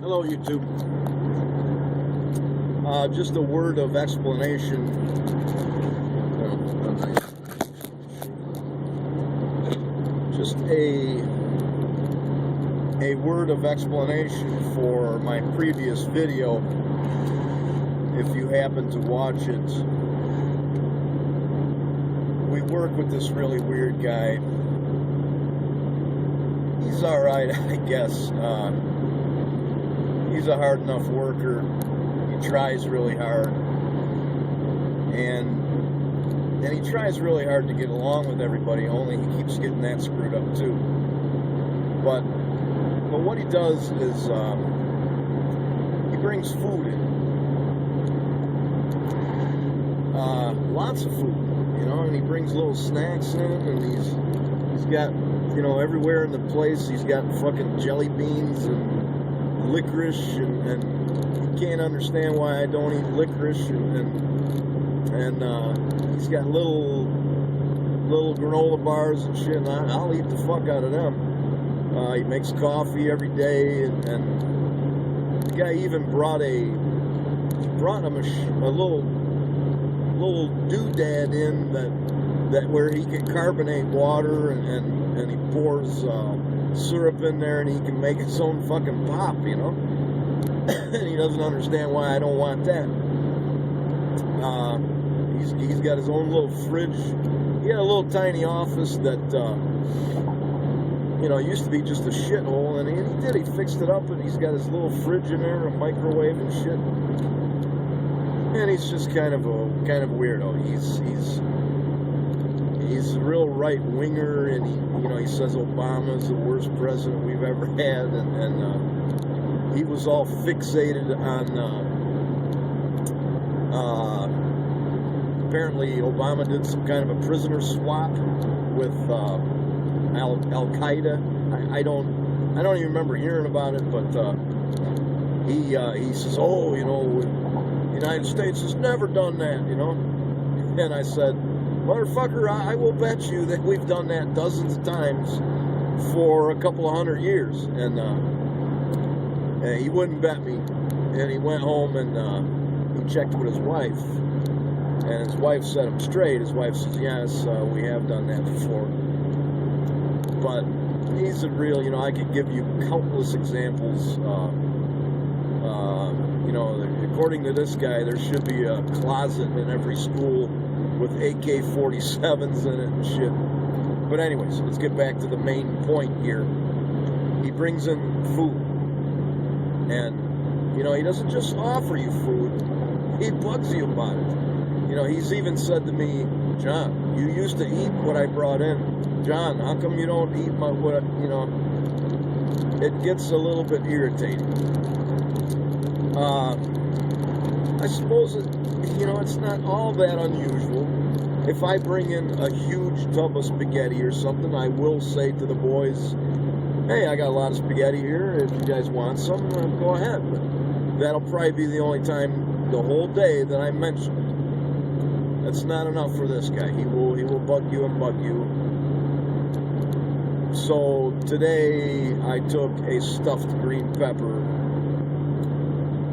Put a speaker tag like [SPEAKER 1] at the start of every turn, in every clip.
[SPEAKER 1] Hello, YouTube. Just a word of explanation. Just a word of explanation for my previous video. If you happen to watch it, we work with this really weird guy. He's all right, I guess. He's a hard enough worker. He tries really hard, and he tries really hard to get along with everybody. Only he keeps getting that screwed up too. But what he does is he brings food in, lots of food, and he brings little snacks in, and he's got, everywhere in the place he's got fucking jelly beans and licorice, and he can't understand why I don't eat licorice, and he's got little granola bars and shit, and I'll eat the fuck out of them. He makes coffee every day, and the guy even brought him a little doodad in that where he can carbonate water, and he pours syrup in there, and he can make his own fucking pop, and he doesn't understand why I don't want that. He's got his own little fridge. He had a little tiny office that used to be just a shithole, and he fixed it up, and he's got his little fridge in there, a microwave and shit. And he's just kind of a weirdo. He's a real right winger, and he says Obama's the worst president we've ever had, and he was all fixated on apparently Obama did some kind of a prisoner swap with Al Qaeda. I don't even remember hearing about it, but he says, the United States has never done that, And I said, motherfucker, I will bet you that we've done that dozens of times for a couple of 100 years. And he wouldn't bet me. And he went home and he checked with his wife. And his wife set him straight. His wife says, yes, we have done that before. But he's a real, I could give you countless examples. According to this guy, there should be a closet in every school with AK-47s in it and shit. But anyways, let's get back to the main point here. He brings in food. And, he doesn't just offer you food. He bugs you about it. He's even said to me, John, you used to eat what I brought in. John, how come you don't eat it gets a little bit irritating. I suppose it's not all that unusual. If I bring in a huge tub of spaghetti or something, I will say to the boys, hey, I got a lot of spaghetti here. If you guys want some, go ahead. But that'll probably be the only time the whole day that I mention it. That's not enough for this guy. He will bug you and bug you. So today I took a stuffed green pepper.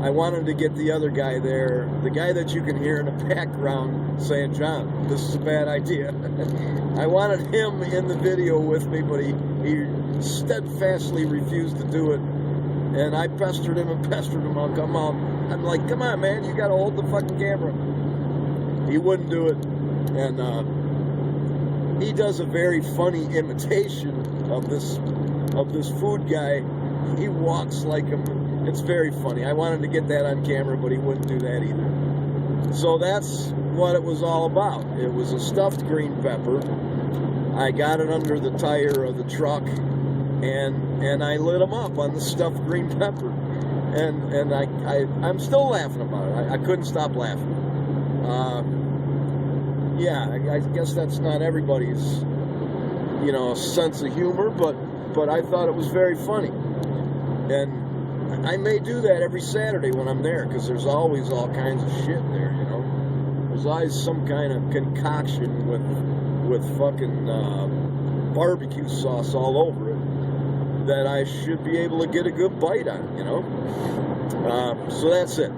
[SPEAKER 1] I wanted to get the other guy there, the guy that you can hear in the background saying, John, this is a bad idea. I wanted him in the video with me, but he steadfastly refused to do it. And I pestered him. I'll come on. I'm like, come on, man, you got to hold the fucking camera. He wouldn't do it. And he does a very funny imitation of this food guy. He walks like him. It's very funny. I wanted to get that on camera, but he wouldn't do that either. So that's what it was all about. It was a stuffed green pepper. I got it under the tire of the truck, and I lit him up on the stuffed green pepper. And I'm still laughing about it. I couldn't stop laughing. I guess that's not everybody's, sense of humor, but I thought it was very funny. And I may do that every Saturday when I'm there, because there's always all kinds of shit there, There's always some kind of concoction with fucking barbecue sauce all over it. that I should be able to get a good bite on, you know? So that's it.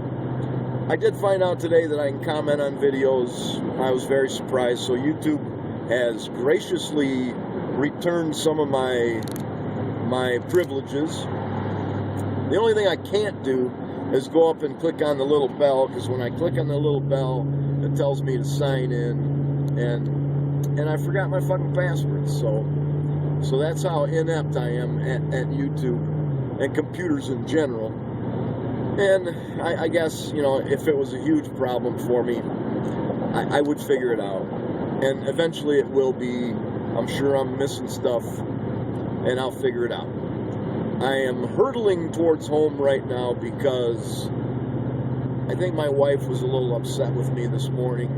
[SPEAKER 1] I did find out today that I can comment on videos. I was very surprised. So YouTube has graciously returned some of my privileges. The only thing I can't do is go up and click on the little bell, because when I click on the little bell, it tells me to sign in, and I forgot my fucking password. So that's how inept I am at YouTube and computers in general. And I guess, you know, if it was a huge problem for me, I would figure it out. And eventually it will be. I'm sure I'm missing stuff, and I'll figure it out. I am hurtling towards home right now because I think my wife was a little upset with me this morning.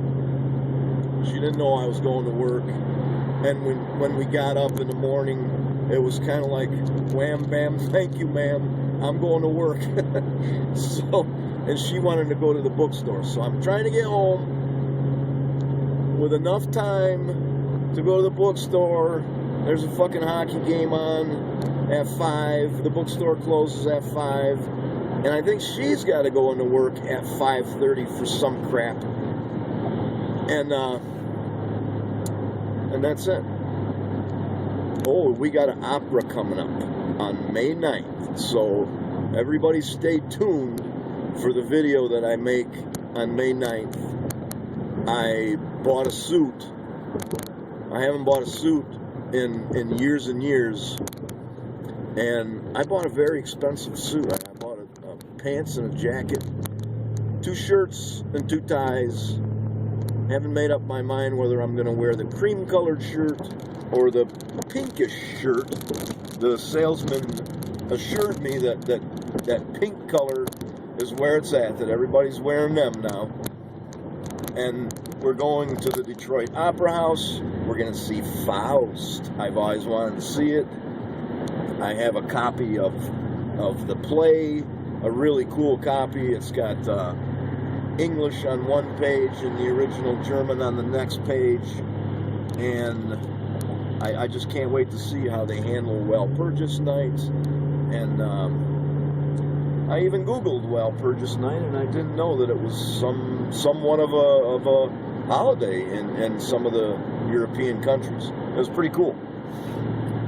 [SPEAKER 1] She didn't know I was going to work. And when we got up in the morning, it was kind of like, wham, bam, thank you, ma'am. I'm going to work. And she wanted to go to the bookstore. So I'm trying to get home with enough time to go to the bookstore. There's a fucking hockey game on at 5. The bookstore closes at 5. And I think she's got to go into work at 5:30 for some crap. And that's it. Oh, we got an opera coming up on May 9th. So everybody stay tuned for the video that I make on May 9th. I bought a suit. I haven't bought a suit in years and years. And I bought a very expensive suit. I bought a pants and a jacket, 2 shirts and 2 ties. Haven't made up my mind whether I'm going to wear the cream colored shirt or the pinkish shirt. The salesman assured me that pink color is where it's at, that everybody's wearing them now. And we're going to the Detroit Opera House. We're going to see Faust. I've always wanted to see it. I have a copy of the play, a really cool copy. It's got English on one page and the original German on the next page. And I just can't wait to see how they handle Walpurgis Night. And I even Googled Walpurgis Night, and I didn't know that it was somewhat of a holiday in some of the European countries. It was pretty cool.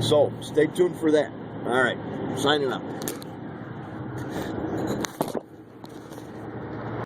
[SPEAKER 1] So stay tuned for that. All right, signing out.